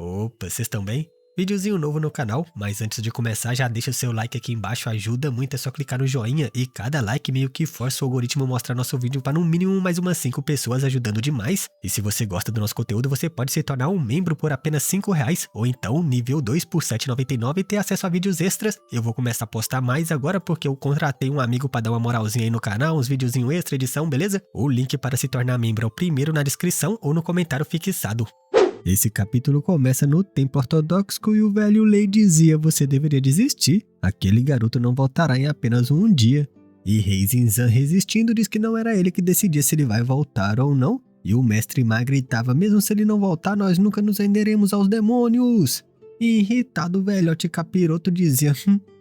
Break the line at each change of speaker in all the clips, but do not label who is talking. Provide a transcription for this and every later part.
Opa, vocês estão bem? Videozinho novo no canal, mas antes de começar já deixa o seu like aqui embaixo, ajuda muito, é só clicar no joinha e cada like meio que força o algoritmo a mostrar nosso vídeo para no mínimo mais umas 5 pessoas, ajudando demais. E se você gosta do nosso conteúdo, você pode se tornar um membro por apenas R$ 5 ou então nível 2 por R$ 7,99 e ter acesso a vídeos extras. Eu vou começar a postar mais agora porque eu contratei um amigo para dar uma moralzinha aí no canal, uns videozinho extra, edição, beleza? O link para se tornar membro é o primeiro na descrição ou no comentário fixado. Esse capítulo começa no templo ortodoxo e o velho Lei dizia: você deveria desistir, aquele garoto não voltará em apenas um dia. E Rei Zinzan, resistindo, diz que não era ele que decidia se ele vai voltar ou não, e o mestre Ma gritava: mesmo se ele não voltar, nós nunca nos renderemos aos demônios. E irritado, o velhote capiroto dizia: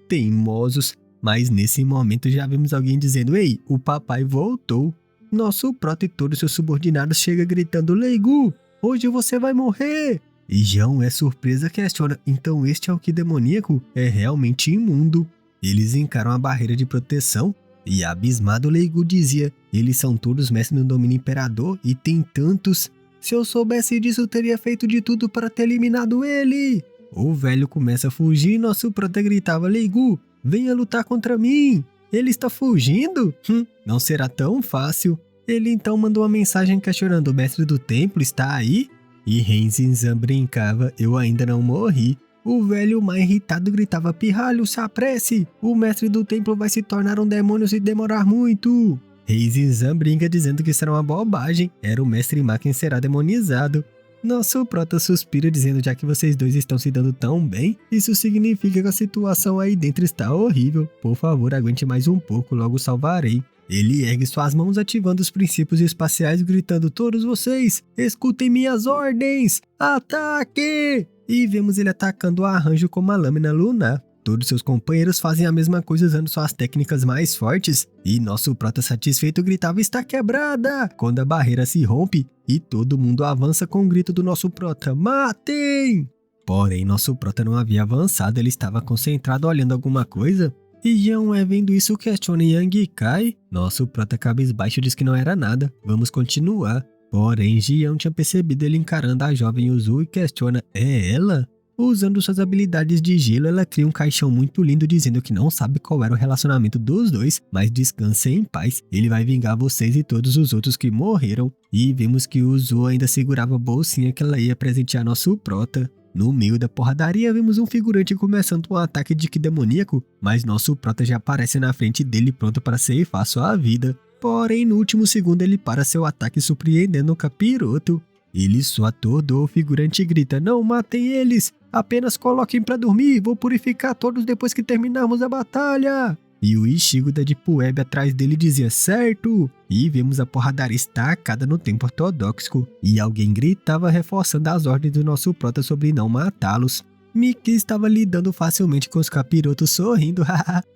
teimosos. Mas nesse momento já vimos alguém dizendo: ei, o papai voltou. Nosso prota e todos seus subordinados chegam gritando: Leigu, hoje você vai morrer! E João é surpresa, questiona: então este é o que demoníaco? É realmente imundo. Eles encaram a barreira de proteção e abismado Leigu dizia: eles são todos mestres no domínio imperador e tem tantos. Se eu soubesse disso, eu teria feito de tudo para ter eliminado ele. O velho começa a fugir e nosso prota gritava: Leigu, venha lutar contra mim. Ele está fugindo? Não será tão fácil. Ele então mandou uma mensagem questionando: o mestre do templo está aí? E Rei Zinzan brincava: eu ainda não morri. O velho mais irritado gritava: pirralho, se apresse! O mestre do templo vai se tornar um demônio se demorar muito. Rei Zinzan brinca dizendo que será uma bobagem, era o mestre Ma quem será demonizado. Nosso prota suspira dizendo: já que vocês dois estão se dando tão bem, isso significa que a situação aí dentro está horrível. Por favor, aguente mais um pouco, logo salvarei. Ele ergue suas mãos ativando os princípios espaciais gritando: todos vocês, escutem minhas ordens! Ataque! E vemos ele atacando o arranjo com uma lâmina lunar. Todos seus companheiros fazem a mesma coisa usando suas técnicas mais fortes. E nosso prota satisfeito gritava: está quebrada! Quando a barreira se rompe e todo mundo avança com o grito do nosso prota: matem! Porém, nosso prota não havia avançado, ele estava concentrado olhando alguma coisa. E Jian vendo isso questiona Yang Kai. Nosso prota cabisbaixo diz que não era nada, vamos continuar. Porém, Jian tinha percebido ele encarando a jovem Yuzu e questiona: é ela? Usando suas habilidades de gelo, ela cria um caixão muito lindo dizendo que não sabe qual era o relacionamento dos dois, mas descansem em paz, ele vai vingar vocês e todos os outros que morreram. E vimos que Yuzu ainda segurava a bolsinha que ela ia presentear nosso prota. No meio da porradaria, vemos um figurante começando um ataque de que demoníaco, mas nosso prota já aparece na frente dele pronto para ceifar sua vida. Porém, no último segundo ele para seu ataque surpreendendo o capiroto. Ele só atordou, o figurante grita: não matem eles, apenas coloquem para dormir, vou purificar todos depois que terminarmos a batalha. E o Ichigo da Deep Web atrás dele dizia: certo! E vemos a porradaria estacada no templo ortodoxo. E alguém gritava reforçando as ordens do nosso prota sobre não matá-los. Miki estava lidando facilmente com os capirotos sorrindo.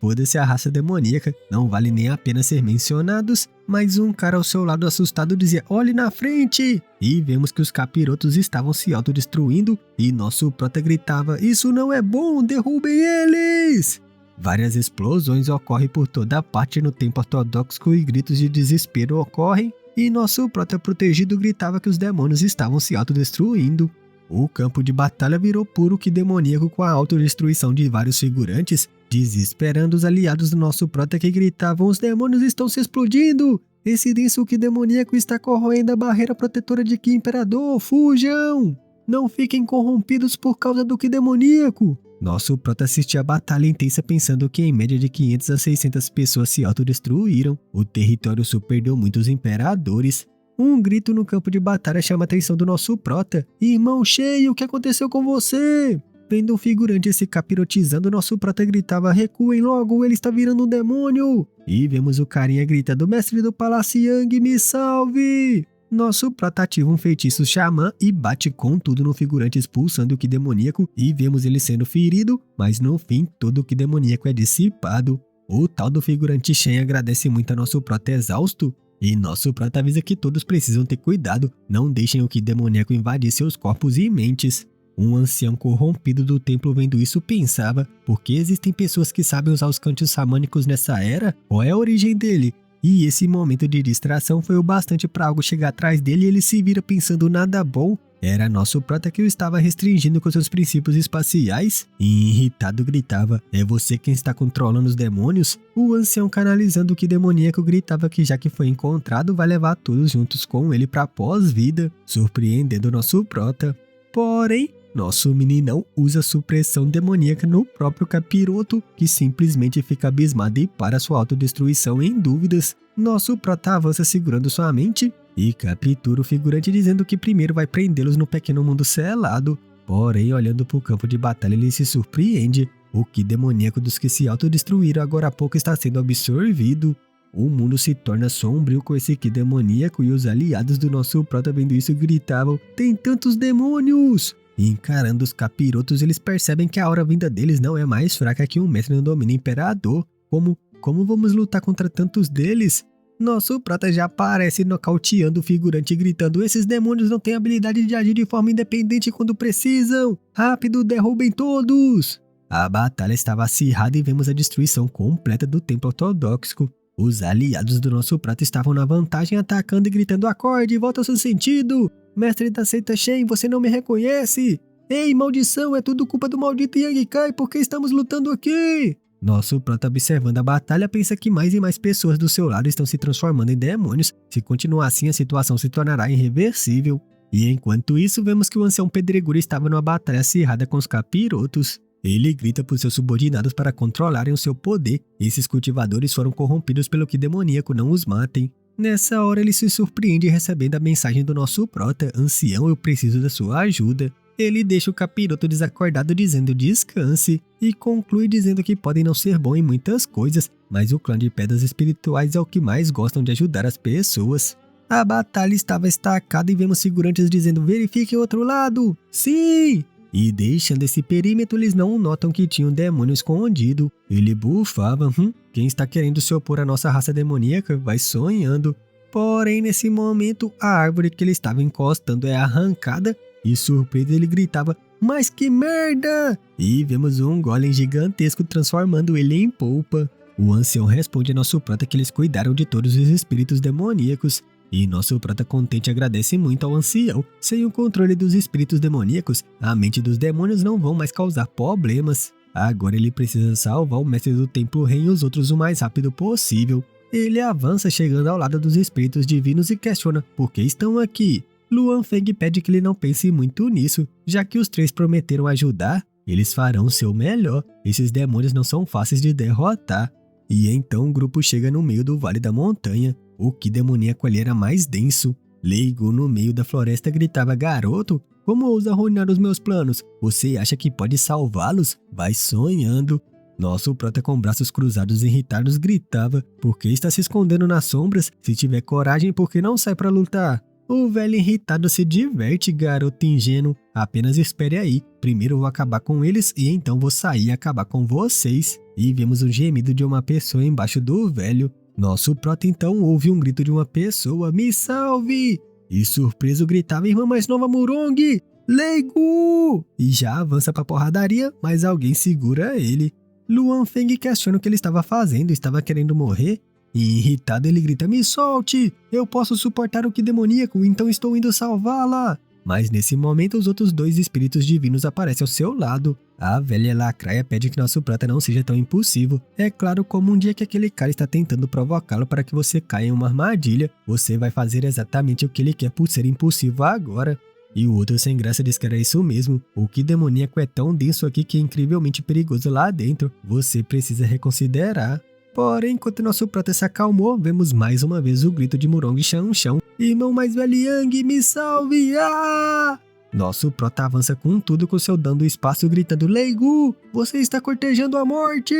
Foda-se a raça demoníaca, não vale nem a pena ser mencionados. Mas um cara ao seu lado assustado dizia: olhe na frente! E vemos que os capirotos estavam se autodestruindo. E nosso prota gritava: isso não é bom, derrubem eles! Várias explosões ocorrem por toda parte no templo ortodoxo e gritos de desespero ocorrem. E nosso prota protegido gritava que os demônios estavam se autodestruindo. O campo de batalha virou puro que demoníaco com a autodestruição de vários figurantes, desesperando os aliados do nosso prota que gritavam: os demônios estão se explodindo! Esse denso que demoníaco está corroendo a barreira protetora de que imperador, fujam! Não fiquem corrompidos por causa do que demoníaco! Nosso prota assistia a batalha intensa pensando que em média de 500 a 600 pessoas se autodestruíram. O território sul perdeu muitos imperadores. Um grito no campo de batalha chama a atenção do nosso prota: irmão cheio, o que aconteceu com você? Vendo um figurante se capirotizando, nosso prota gritava: recuem logo, ele está virando um demônio! E vemos o carinha gritando: mestre do palácio Yang, me salve! Nosso prota ativa um feitiço xamã e bate com tudo no figurante expulsando o que demoníaco e vemos ele sendo ferido, mas no fim todo o que demoníaco é dissipado. O tal do figurante Shen agradece muito a nosso prota exausto. E nosso prota avisa que todos precisam ter cuidado, não deixem o que demoníaco invadir seus corpos e mentes. Um ancião corrompido do templo vendo isso pensava: por que existem pessoas que sabem usar os cantos xamânicos nessa era? Qual é a origem dele? E esse momento de distração foi o bastante para algo chegar atrás dele e ele se vira pensando: nada bom. Era nosso prota que o estava restringindo com seus princípios espaciais e irritado gritava: "É você quem está controlando os demônios?" O ancião, canalizando o que demoníaco, gritava que já que foi encontrado, vai levar todos juntos com ele para pós-vida, surpreendendo nosso prota. Porém, nosso meninão usa supressão demoníaca no próprio capiroto, que simplesmente fica abismado e para sua autodestruição em dúvidas. Nosso prota avança segurando sua mente e captura o figurante, dizendo que primeiro vai prendê-los no pequeno mundo selado. Porém, olhando para o campo de batalha, ele se surpreende. O que demoníaco dos que se autodestruíram agora há pouco está sendo absorvido. O mundo se torna sombrio com esse ki demoníaco e os aliados do nosso prota, vendo isso, gritavam: "Tem tantos demônios!" Encarando os capirotos, eles percebem que a aura vinda deles não é mais fraca que um mestre no domínio imperador. Como vamos lutar contra tantos deles? Nosso prota já aparece nocauteando o figurante, gritando: "Esses demônios não têm habilidade de agir de forma independente quando precisam! Rápido, derrubem todos!" A batalha estava acirrada e vemos a destruição completa do templo ortodoxo. Os aliados do nosso prata estavam na vantagem, atacando e gritando: "Acorde, volta ao seu sentido! Mestre da seita Shen, você não me reconhece! Ei, maldição, é tudo culpa do maldito Yang Kai, porque estamos lutando aqui!" Nosso prota, observando a batalha, pensa que mais e mais pessoas do seu lado estão se transformando em demônios. Se continuar assim, a situação se tornará irreversível. E enquanto isso, vemos que o ancião pedregulho estava numa batalha acirrada com os capirotos. Ele grita por seus subordinados para controlarem o seu poder. Esses cultivadores foram corrompidos pelo que demoníaco, não os matem. Nessa hora, ele se surpreende recebendo a mensagem do nosso prota: "Ancião, eu preciso da sua ajuda." Ele deixa o capiroto desacordado dizendo: "Descanse", e conclui dizendo que podem não ser bom em muitas coisas, mas o clã de pedras espirituais é o que mais gostam de ajudar as pessoas. A batalha estava estacada e vemos figurantes dizendo: "Verifique o outro lado." Sim! E deixando esse perímetro, eles não notam que tinha um demônio escondido. Ele bufava: "Quem está querendo se opor à nossa raça demoníaca vai sonhando." Porém, nesse momento, a árvore que ele estava encostando é arrancada e, surpreso, ele gritava: "Mas que merda!" E vemos um golem gigantesco transformando ele em polpa. O ancião responde a nosso prota que eles cuidaram de todos os espíritos demoníacos. E nosso prota, contente, agradece muito ao ancião. Sem o controle dos espíritos demoníacos, a mente dos demônios não vão mais causar problemas. Agora ele precisa salvar o mestre do templo rei e os outros o mais rápido possível. Ele avança, chegando ao lado dos espíritos divinos e questiona por que estão aqui. Luan Feng pede que ele não pense muito nisso, já que os três prometeram ajudar. Eles farão o seu melhor. Esses demônios não são fáceis de derrotar. E então o grupo chega no meio do Vale da Montanha. O ki demoníaco ali era mais denso. Leigo, no meio da floresta, gritava: "Garoto, como ousa arruinar os meus planos? Você acha que pode salvá-los? Vai sonhando." Nosso prota, com braços cruzados e irritados, gritava: "Por que está se escondendo nas sombras? Se tiver coragem, por que não sai para lutar?" O velho irritado se diverte: "Garoto ingênuo, apenas espere aí. Primeiro vou acabar com eles e então vou sair e acabar com vocês." E vemos um gemido de uma pessoa embaixo do velho. Nosso prota então ouve um grito de uma pessoa: "Me salve!" E surpreso gritava: "Irmã mais nova Murong! Leigo!" E já avança pra porradaria, mas alguém segura ele. Luan Feng questiona o que ele estava fazendo, estava querendo morrer? E irritado ele grita: "Me solte! Eu posso suportar o ki demoníaco, então estou indo salvá-la!" Mas nesse momento os outros dois espíritos divinos aparecem ao seu lado. A velha lacraia pede que nosso prata não seja tão impulsivo. É claro, como um dia que aquele cara está tentando provocá-lo para que você caia em uma armadilha, você vai fazer exatamente o que ele quer por ser impulsivo agora. E o outro sem graça diz que era isso mesmo. O ki demoníaco é tão denso aqui que é incrivelmente perigoso lá dentro. Você precisa reconsiderar. Porém, enquanto nosso prota se acalmou, vemos mais uma vez o grito de Murong Chão. "Irmão mais velho Yang, me salve! Ah!" Nosso prota avança com tudo, com seu dando espaço, gritando: "Leigu, você está cortejando a morte!"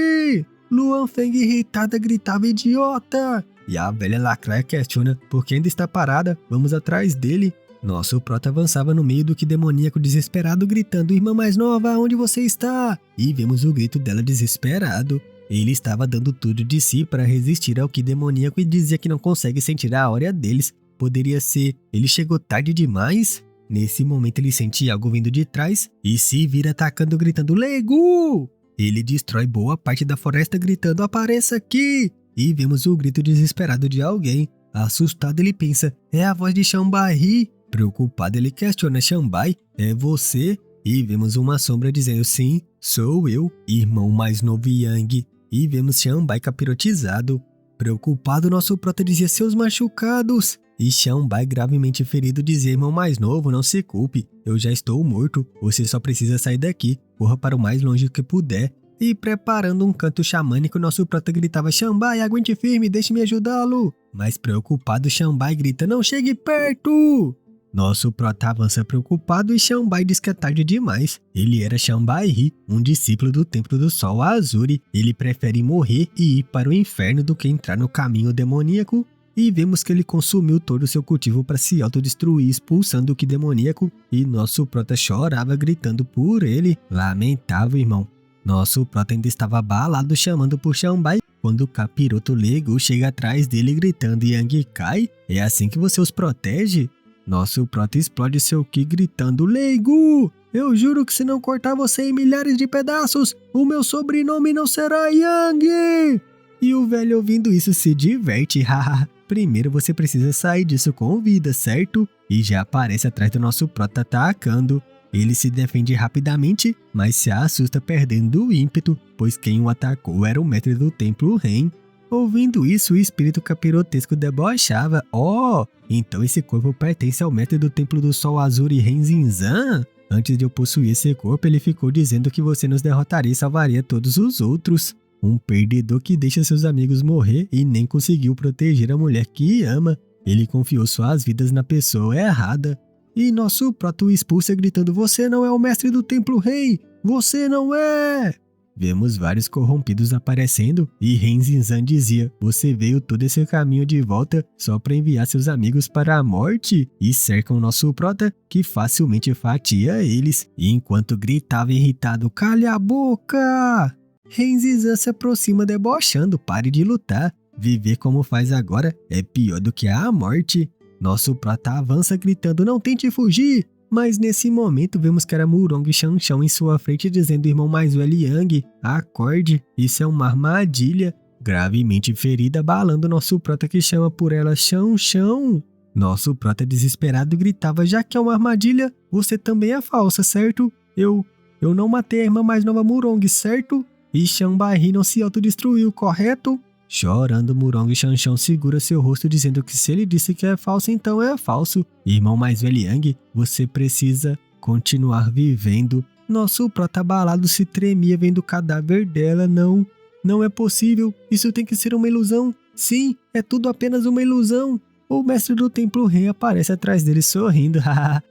Luan Feng, irritada, gritava: "Idiota!" E a velha lacraia questiona: "Por que ainda está parada? Vamos atrás dele." Nosso prota avançava no meio do ki demoníaco, desesperado, gritando: "Irmã mais nova, onde você está?" E vemos o grito dela desesperado. Ele estava dando tudo de si para resistir ao ki demoníaco e dizia que não consegue sentir a áurea deles. Poderia ser, ele chegou tarde demais? Nesse momento ele sente algo vindo de trás e se vira atacando, gritando: "Leigu!" Ele destrói boa parte da floresta, gritando: "Apareça aqui!" E vemos o grito desesperado de alguém. Assustado, ele pensa: "É a voz de Shambarri." Preocupado, ele questiona Xianbai: é você? E vemos uma sombra dizendo: sim, sou eu, irmão mais novo Yang. E vemos Xianbai capirotizado. Preocupado, nosso prota dizia: seus machucados. E Xianbai, gravemente ferido, dizia: irmão mais novo, não se culpe, eu já estou morto, você só precisa sair daqui, corra para o mais longe que puder. E preparando um canto xamânico, nosso prota gritava: Xianbai, aguente firme, deixe-me ajudá-lo. Mas preocupado, Xianbai grita: não chegue perto! Nosso prota avança preocupado e Xianbai diz que é tarde demais. Ele era Xianbai, um discípulo do Templo do Sol Azuri. Ele prefere morrer e ir para o inferno do que entrar no caminho demoníaco. E vemos que ele consumiu todo o seu cultivo para se autodestruir, expulsando o que demoníaco. E nosso prota chorava gritando por ele. Lamentável, irmão. Nosso prota ainda estava abalado chamando por Xianbai quando o capiroto Leigu chega atrás dele gritando: Yang Kai, é assim que você os protege? Nosso prota explode seu ki gritando: Leigu, eu juro que se não cortar você em milhares de pedaços, o meu sobrenome não será Yang! E o velho ouvindo isso se diverte, haha. Primeiro você precisa sair disso com vida, certo? E já aparece atrás do nosso prota atacando. Ele se defende rapidamente, mas se assusta perdendo o ímpeto, pois quem o atacou era o mestre do templo Ren. Ouvindo isso, o espírito capirotesco debochava: então esse corpo pertence ao mestre do Templo do Sol Azuri Renzinzan? Antes de eu possuir esse corpo, ele ficou dizendo que você nos derrotaria e salvaria todos os outros. Um perdedor que deixa seus amigos morrer e nem conseguiu proteger a mulher que ama. Ele confiou suas vidas na pessoa errada. E nosso prota o expulsa gritando: você não é o mestre do Templo Rei! Você não é! Vemos vários corrompidos aparecendo e Renzinzan dizia: você veio todo esse caminho de volta só para enviar seus amigos para a morte? E cercam nosso prota, que facilmente fatia eles. E enquanto gritava irritado: cale a boca! Renzinzan se aproxima debochando: pare de lutar. Viver como faz agora é pior do que a morte. Nosso prota avança gritando: não tente fugir! Mas nesse momento vemos que era Murong Xianxian em sua frente dizendo: irmão mais velho Yang, acorde, isso é uma armadilha. Gravemente ferida, abalando nosso prota que chama por ela Xianxian. Nosso prota desesperado gritava: já que é uma armadilha, você também é falsa, certo? Eu não matei a irmã mais nova Murong, certo? E Xianbai não se autodestruiu, correto? Chorando, Murong Xianxian segura seu rosto dizendo que se ele disse que é falso, então é falso. Irmão mais velho Yang, você precisa continuar vivendo. Nosso prota abalado se tremia vendo o cadáver dela. Não é possível. Isso tem que ser uma ilusão. Sim, é tudo apenas uma ilusão. O mestre do Templo Rei aparece atrás dele sorrindo.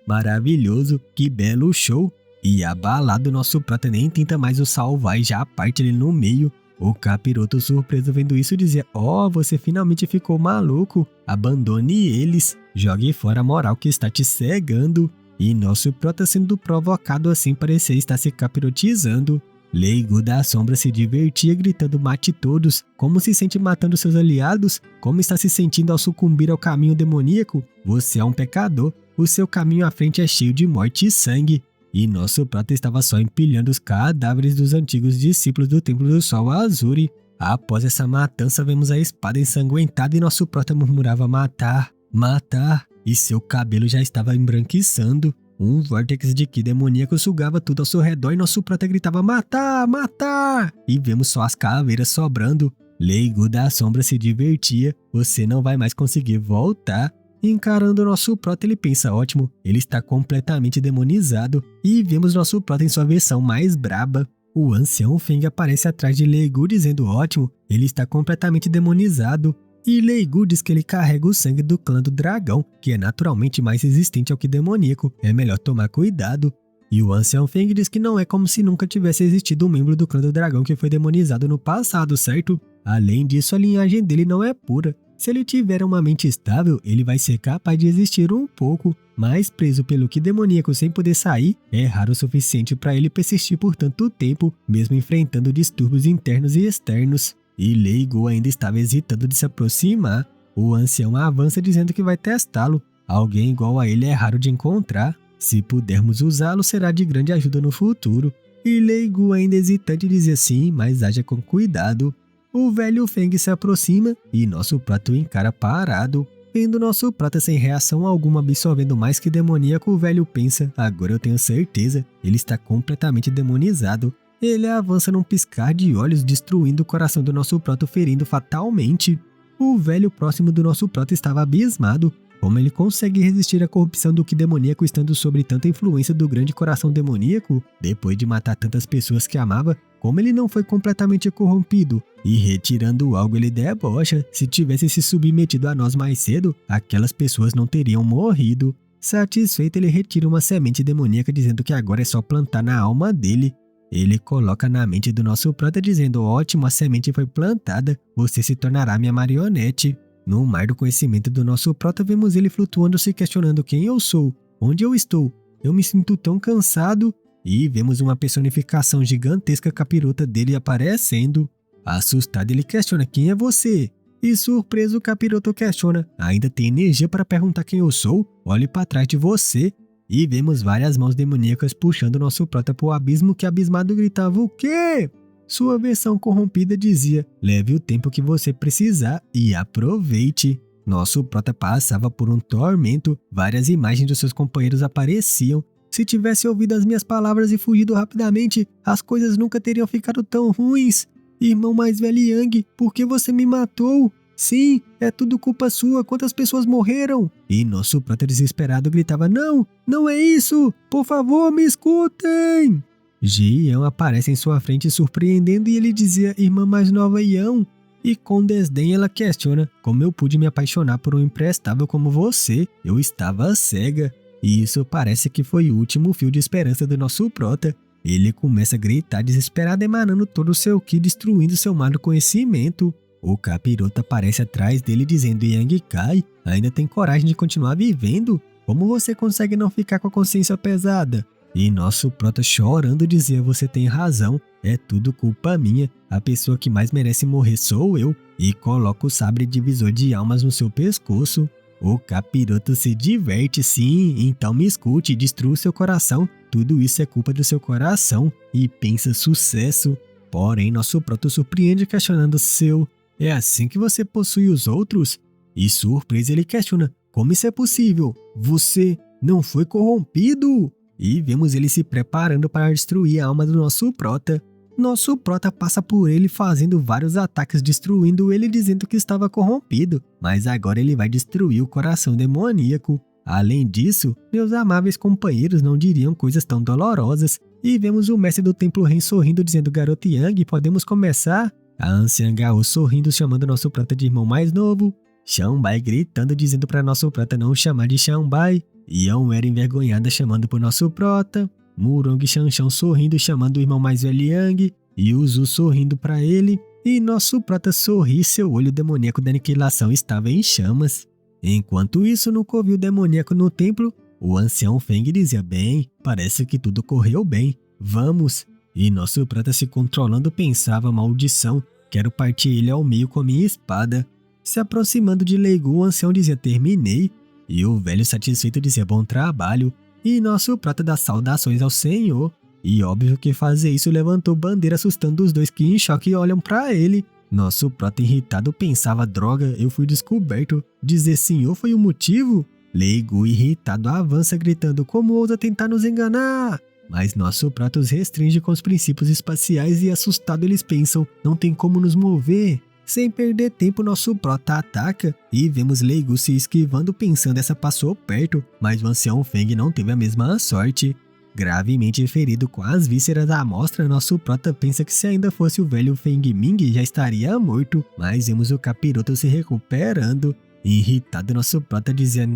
Maravilhoso, que belo show. E abalado, nosso prota nem tenta mais o salvar e já parte ele no meio. O capiroto surpreso vendo isso dizia: você finalmente ficou maluco, abandone eles, jogue fora a moral que está te cegando. E nosso prota sendo provocado assim parecia estar se capirotizando. Leigu da sombra se divertia gritando: mate todos, como se sente matando seus aliados? Como está se sentindo ao sucumbir ao caminho demoníaco? Você é um pecador, o seu caminho à frente é cheio de morte e sangue. E nosso prota estava só empilhando os cadáveres dos antigos discípulos do Templo do Sol Azuri. Após essa matança, vemos a espada ensanguentada e nosso prota murmurava: matar, matar. E seu cabelo já estava embranquiçando. Um vórtex de ki demoníaco sugava tudo ao seu redor e nosso prota gritava: matar, matar. E vemos só as caveiras sobrando. Leigu da sombra se divertia: você não vai mais conseguir voltar. Encarando nosso prota, ele pensa: ótimo, ele está completamente demonizado. E vemos nosso prota em sua versão mais braba. O ancião Feng aparece atrás de Leigu dizendo: ótimo, ele está completamente demonizado. E Leigu diz que ele carrega o sangue do clã do dragão, que é naturalmente mais resistente ao que demoníaco, é melhor tomar cuidado. E o ancião Feng diz que não é como se nunca tivesse existido um membro do clã do dragão que foi demonizado no passado, certo? Além disso, a linhagem dele não é pura. Se ele tiver uma mente estável, ele vai ser capaz de existir um pouco, mas preso pelo que demoníaco sem poder sair, é raro o suficiente para ele persistir por tanto tempo, mesmo enfrentando distúrbios internos e externos. E Leigu ainda estava hesitando de se aproximar. O ancião avança dizendo que vai testá-lo. Alguém igual a ele é raro de encontrar. Se pudermos usá-lo, será de grande ajuda no futuro. E Leigu ainda hesitante dizia: sim, mas haja com cuidado. O velho Feng se aproxima e nosso prota o encara parado. Vendo nosso prota sem reação alguma absorvendo mais que demoníaco, o velho pensa, agora eu tenho certeza, ele está completamente demonizado. Ele avança num piscar de olhos, destruindo o coração do nosso prota, ferindo fatalmente. O velho próximo do nosso prota estava abismado. Como ele consegue resistir à corrupção do que demoníaco estando sob tanta influência do grande coração demoníaco? Depois de matar tantas pessoas que amava, como ele não foi completamente corrompido? E retirando algo ele debocha, se tivesse se submetido a nós mais cedo, aquelas pessoas não teriam morrido. Satisfeito, ele retira uma semente demoníaca dizendo que agora é só plantar na alma dele. Ele coloca na mente do nosso prota dizendo, ótimo, a semente foi plantada, você se tornará minha marionete. No mar do conhecimento do nosso prota, vemos ele flutuando, se questionando quem eu sou, onde eu estou, eu me sinto tão cansado, e vemos uma personificação gigantesca capirota dele aparecendo. Assustado, ele questiona quem é você, e surpreso o capiroto questiona, ainda tem energia para perguntar quem eu sou? Olhe para trás de você. E vemos várias mãos demoníacas puxando nosso prota para o abismo que abismado gritava, o quê? Sua versão corrompida dizia, leve o tempo que você precisar e aproveite. Nosso prota passava por um tormento, várias imagens dos seus companheiros apareciam. Se tivesse ouvido as minhas palavras e fugido rapidamente, as coisas nunca teriam ficado tão ruins. Irmão mais velho Yang, por que você me matou? Sim, é tudo culpa sua, quantas pessoas morreram? E nosso prota desesperado gritava, não, não é isso, por favor me escutem. Jian aparece em sua frente surpreendendo e ele dizia, irmã mais nova Yan. E com desdém ela questiona, como eu pude me apaixonar por um imprestável como você? Eu estava cega. E isso parece que foi o último fio de esperança do nosso prota. Ele começa a gritar desesperado, emanando todo o seu ki, destruindo seu mar do conhecimento. O capiroto aparece atrás dele dizendo, Yang Kai, ainda tem coragem de continuar vivendo? Como você consegue não ficar com a consciência pesada? E nosso prota chorando dizia, você tem razão, é tudo culpa minha, a pessoa que mais merece morrer sou eu, e coloca o sabre divisor de almas no seu pescoço. O capiroto se diverte, sim, então me escute, destrua o seu coração, tudo isso é culpa do seu coração, e pensa sucesso. Porém, nosso prota surpreende questionando seu, é assim que você possui os outros? E surpreso ele questiona, como isso é possível? Você não foi corrompido? E vemos ele se preparando para destruir a alma do nosso prota. Nosso prota passa por ele fazendo vários ataques, destruindo ele dizendo que estava corrompido, mas agora ele vai destruir o coração demoníaco. Além disso, meus amáveis companheiros não diriam coisas tão dolorosas. E vemos o mestre do templo Ren sorrindo dizendo, garoto Yang, podemos começar? A anciã Gao sorrindo chamando nosso prota de irmão mais novo. Xianbai gritando dizendo para nosso prota não chamar de Xianbai. Yan era envergonhada chamando por nosso prota. Murong e Shanshão sorrindo chamando o irmão mais velho Yang. E Uzu sorrindo para ele. E nosso prota sorri, seu olho demoníaco da aniquilação estava em chamas. Enquanto isso, no covil demoníaco no templo, o ancião Feng dizia, bem, parece que tudo correu bem, vamos. E nosso prata se controlando pensava, maldição, quero partir ele ao meio com a minha espada. Se aproximando de Lei Gu, o ancião dizia, terminei. E o velho satisfeito dizia, bom trabalho. E nosso prata dá saudações ao senhor. E óbvio que fazer isso levantou bandeira assustando os dois que em choque olham pra ele. Nosso prota irritado pensava, droga, eu fui descoberto. Dizer senhor foi o motivo? Lei Gu irritado avança gritando, como ousa tentar nos enganar? Mas nosso prata os restringe com os princípios espaciais e assustado eles pensam, não tem como nos mover. Sem perder tempo, nosso prota ataca e vemos Lei Gu se esquivando pensando essa passou perto, mas o ancião Feng não teve a mesma sorte. Gravemente ferido com as vísceras à mostra, nosso prota pensa que se ainda fosse o velho Feng Ming já estaria morto, mas vemos o capiroto se recuperando. Irritado, nosso prota dizia,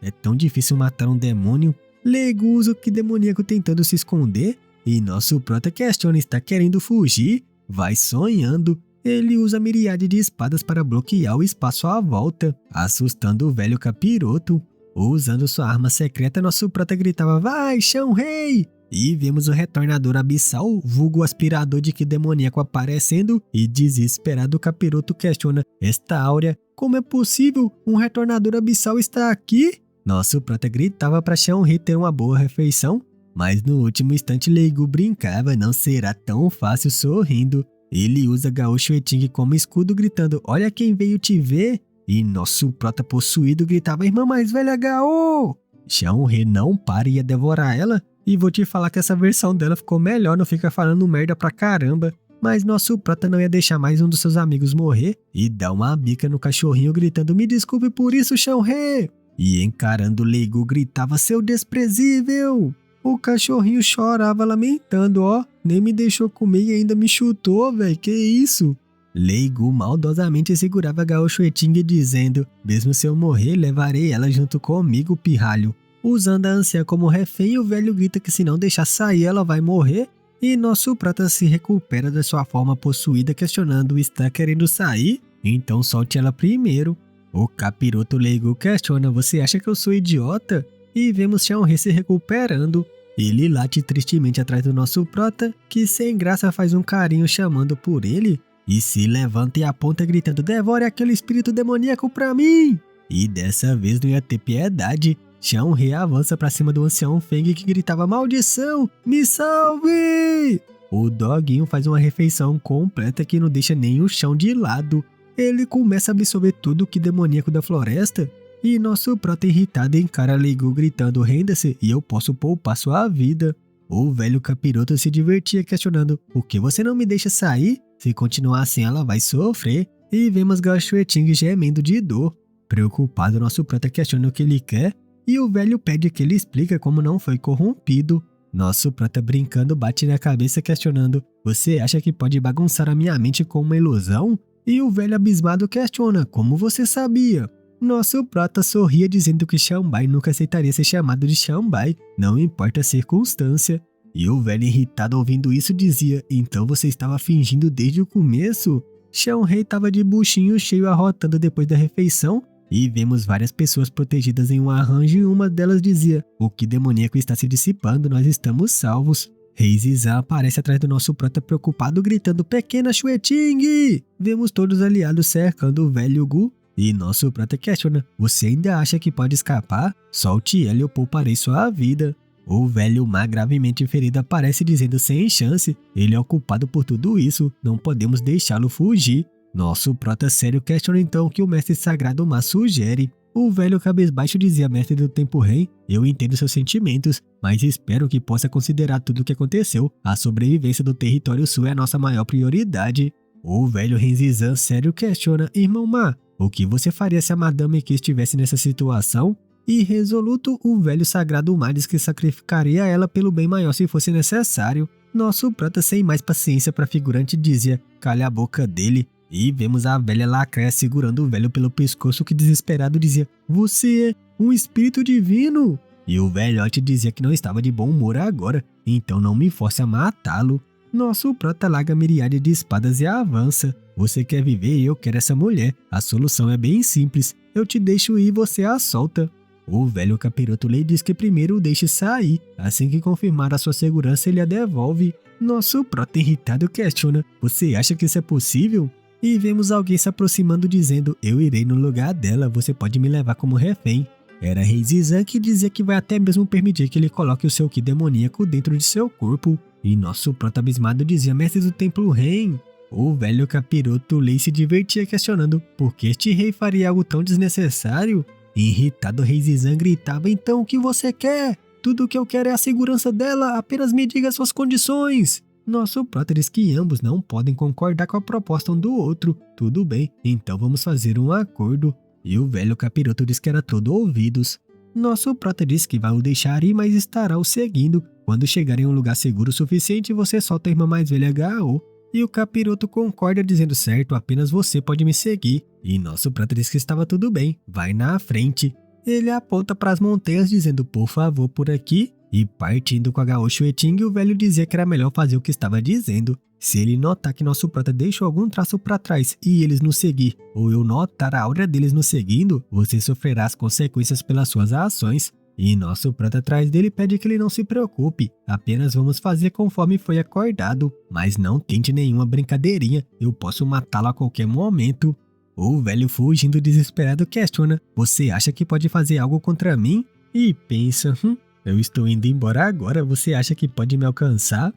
é tão difícil matar um demônio. Lei Gu usa o que demoníaco tentando se esconder e nosso prota questiona, está querendo fugir? Vai sonhando. Ele usa a miríade de espadas para bloquear o espaço à volta, assustando o velho capiroto. Usando sua arma secreta, nosso prota gritava, vai, chão rei! E vemos o retornador abissal, vulgo aspirador de que demoníaco aparecendo, e desesperado o capiroto questiona, esta áurea, como é possível? Um retornador abissal está aqui? Nosso prota gritava para chão rei ter uma boa refeição, mas no último instante Lei Gu brincava, não será tão fácil sorrindo. Ele usa Gao Shueting como escudo gritando, olha quem veio te ver! E nosso prota possuído gritava: irmã mais velha Gao! Xianrei não para e ia devorar ela. E vou te falar que essa versão dela ficou melhor, não fica falando merda pra caramba. Mas nosso prota não ia deixar mais um dos seus amigos morrer e dar uma bica no cachorrinho gritando: me desculpe por isso, Xianrei! E encarando Lei Gu gritava: seu desprezível! O cachorrinho chorava lamentando, ó, nem me deixou comer e ainda me chutou, véi, que isso? Lei Gu maldosamente segurava Gao Xueting dizendo: mesmo se eu morrer, levarei ela junto comigo, pirralho. Usando a anciã como refém, o velho grita que se não deixar sair ela vai morrer. E nosso prata se recupera da sua forma possuída questionando: está querendo sair? Então solte ela primeiro. O capiroto Lei Gu questiona: você acha que eu sou idiota? E vemos Xianrei se recuperando. Ele late tristemente atrás do nosso prota, que sem graça faz um carinho chamando por ele, e se levanta e aponta gritando: devore aquele espírito demoníaco pra mim! E dessa vez não ia ter piedade. Xianrei avança pra cima do ancião Feng que gritava: maldição, me salve! O doguinho faz uma refeição completa que não deixa nem o chão de lado. Ele começa a absorver tudo que demoníaco da floresta. E nosso prota irritado encara Lei Gu gritando: renda-se e eu posso poupar sua vida. O velho capiroto se divertia questionando: por que você não me deixa sair? Se continuar assim ela vai sofrer. E vemos Gao Xueting gemendo de dor. Preocupado, nosso prota questiona o que ele quer. E o velho pede que ele explique como não foi corrompido. Nosso prota brincando bate na cabeça questionando: você acha que pode bagunçar a minha mente com uma ilusão? E o velho abismado questiona: como você sabia? Nosso prota sorria dizendo que Xianbai nunca aceitaria ser chamado de Xianbai, não importa a circunstância. E o velho irritado ouvindo isso dizia: então você estava fingindo desde o começo? Xianrei estava de buchinho cheio arrotando depois da refeição. E vemos várias pessoas protegidas em um arranjo e uma delas dizia: o que demoníaco está se dissipando, nós estamos salvos. Rei Zizan aparece atrás do nosso prota preocupado gritando: pequena Xueting! Vemos todos os aliados cercando o velho Gu. E nosso prota questiona: você ainda acha que pode escapar? Solte ela e eu pouparei sua vida. O velho má gravemente ferido aparece dizendo: sem chance, ele é o culpado por tudo isso, não podemos deixá-lo fugir. Nosso prota sério questiona então o que o mestre sagrado má sugere. O velho cabisbaixo dizia: mestre do tempo rei, eu entendo seus sentimentos, mas espero que possa considerar tudo o que aconteceu. A sobrevivência do território sul é a nossa maior prioridade. O velho Renzizan sério questiona: irmão má, o que você faria se a Madame Qi estivesse nessa situação? E resoluto, o velho sagrado má diz que sacrificaria ela pelo bem maior se fosse necessário. Nosso prata sem mais paciência para figurante dizia: calha a boca dele. E vemos a velha lacraia segurando o velho pelo pescoço que desesperado dizia: você é um espírito divino? E o velhote dizia que não estava de bom humor agora, então não me force a matá-lo. Nosso prota larga a miríade de espadas e avança. Você quer viver e eu quero essa mulher. A solução é bem simples. Eu te deixo ir e você a solta. O velho capiroto lhe diz que primeiro o deixe sair. Assim que confirmar a sua segurança, ele a devolve. Nosso prota irritado questiona: você acha que isso é possível? E vemos alguém se aproximando dizendo: eu irei no lugar dela, você pode me levar como refém. Era Rei Zizan que dizia que vai até mesmo permitir que ele coloque o seu ki demoníaco dentro de seu corpo. E nosso prota abismado dizia: mestre do templo Ren. O velho capiroto Lei se divertia questionando: por que este rei faria algo tão desnecessário? Irritado, Rei Zizan gritava: então o que você quer? Tudo o que eu quero é a segurança dela, apenas me diga suas condições. Nosso prota diz que ambos não podem concordar com a proposta um do outro. Tudo bem, então vamos fazer um acordo. E o velho capiroto diz que era todo ouvidos. Nosso prota diz que vai o deixar ir, mas estará o seguindo. Quando chegar em um lugar seguro o suficiente, você solta a irmã mais velha Gao. E o capiroto concorda dizendo: certo, apenas você pode me seguir. E nosso prata diz que estava tudo bem, vai na frente. Ele aponta para as montanhas dizendo: por favor, por aqui. E partindo com a Gao Xueting, o velho dizia que era melhor fazer o que estava dizendo. Se ele notar que nosso prota deixou algum traço para trás e eles nos seguir, ou eu notar a aura deles nos seguindo, você sofrerá as consequências pelas suas ações. E nosso prota atrás dele pede que ele não se preocupe, apenas vamos fazer conforme foi acordado, mas não tente nenhuma brincadeirinha, eu posso matá-lo a qualquer momento. O velho fugindo desesperado questiona: você acha que pode fazer algo contra mim? E pensa: eu estou indo embora agora, você acha que pode me alcançar?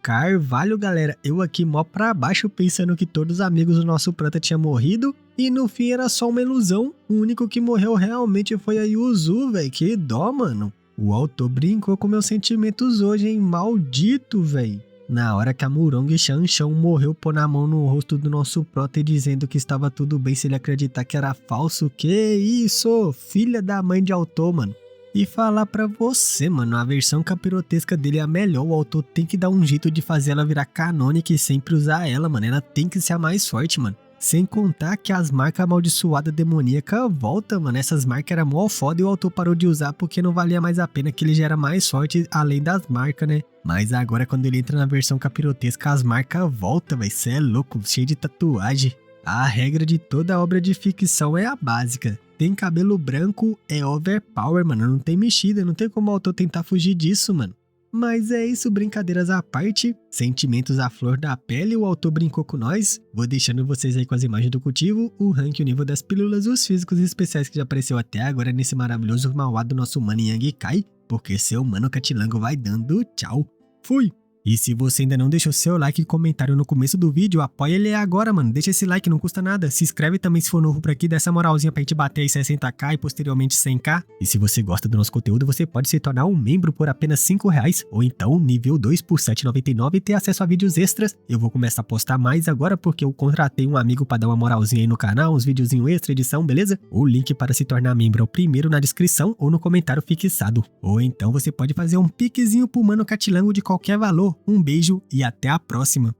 Carvalho, galera, eu aqui mó pra baixo pensando que todos os amigos do nosso prata tinham morrido E no fim era só uma ilusão. O único que morreu realmente foi a Yuzu, velho. Que dó, mano. O autor brincou com meus sentimentos hoje, hein? Maldito, velho. Na hora que a Murong Shanshão morreu, pôr na mão no rosto do nosso prota e dizendo que estava tudo bem se ele acreditar que era falso. Que isso? Filha da mãe de autor, mano. E falar pra você, mano, a versão capirotesca dele é a melhor. O autor tem que dar um jeito de fazer ela virar canônica e sempre usar ela, mano. Ela tem que ser a mais forte, mano. Sem contar que as marcas amaldiçoadas demoníacas voltam, mano. Essas marcas eram mó foda e o autor parou de usar porque não valia mais a pena, que ele já era mais forte além das marcas, né? Mas agora quando ele entra na versão capirotesca, as marcas voltam, velho. Cê é louco, cheio de tatuagem. A regra de toda obra de ficção é a básica. Tem cabelo branco, é overpower, mano. Não tem mexida, não tem como o autor tentar fugir disso, mano. Mas é isso, brincadeiras à parte, sentimentos à flor da pele, o autor brincou com nós. Vou deixando vocês aí com as imagens do cultivo, o rank, o nível das pílulas, os físicos especiais que já apareceu até agora nesse maravilhoso mauá do nosso mano Yang Kai, porque seu mano Catilango vai dando tchau. Fui! E se você ainda não deixou seu like e comentário no começo do vídeo, apoia ele agora, mano. Deixa esse like, não custa nada. Se inscreve também se for novo por aqui, dá essa moralzinha pra gente bater aí 60k e posteriormente 100k. E se você gosta do nosso conteúdo, você pode se tornar um membro por apenas R$5, ou então nível 2 por R$7,99 e ter acesso a vídeos extras. Eu vou começar a postar mais agora porque eu contratei um amigo pra dar uma moralzinha aí no canal, uns videozinhos extra, edição, beleza? O link para se tornar membro é o primeiro na descrição ou no comentário fixado. Ou então você pode fazer um piquezinho pro mano Catilango de qualquer valor. Um beijo e até a próxima.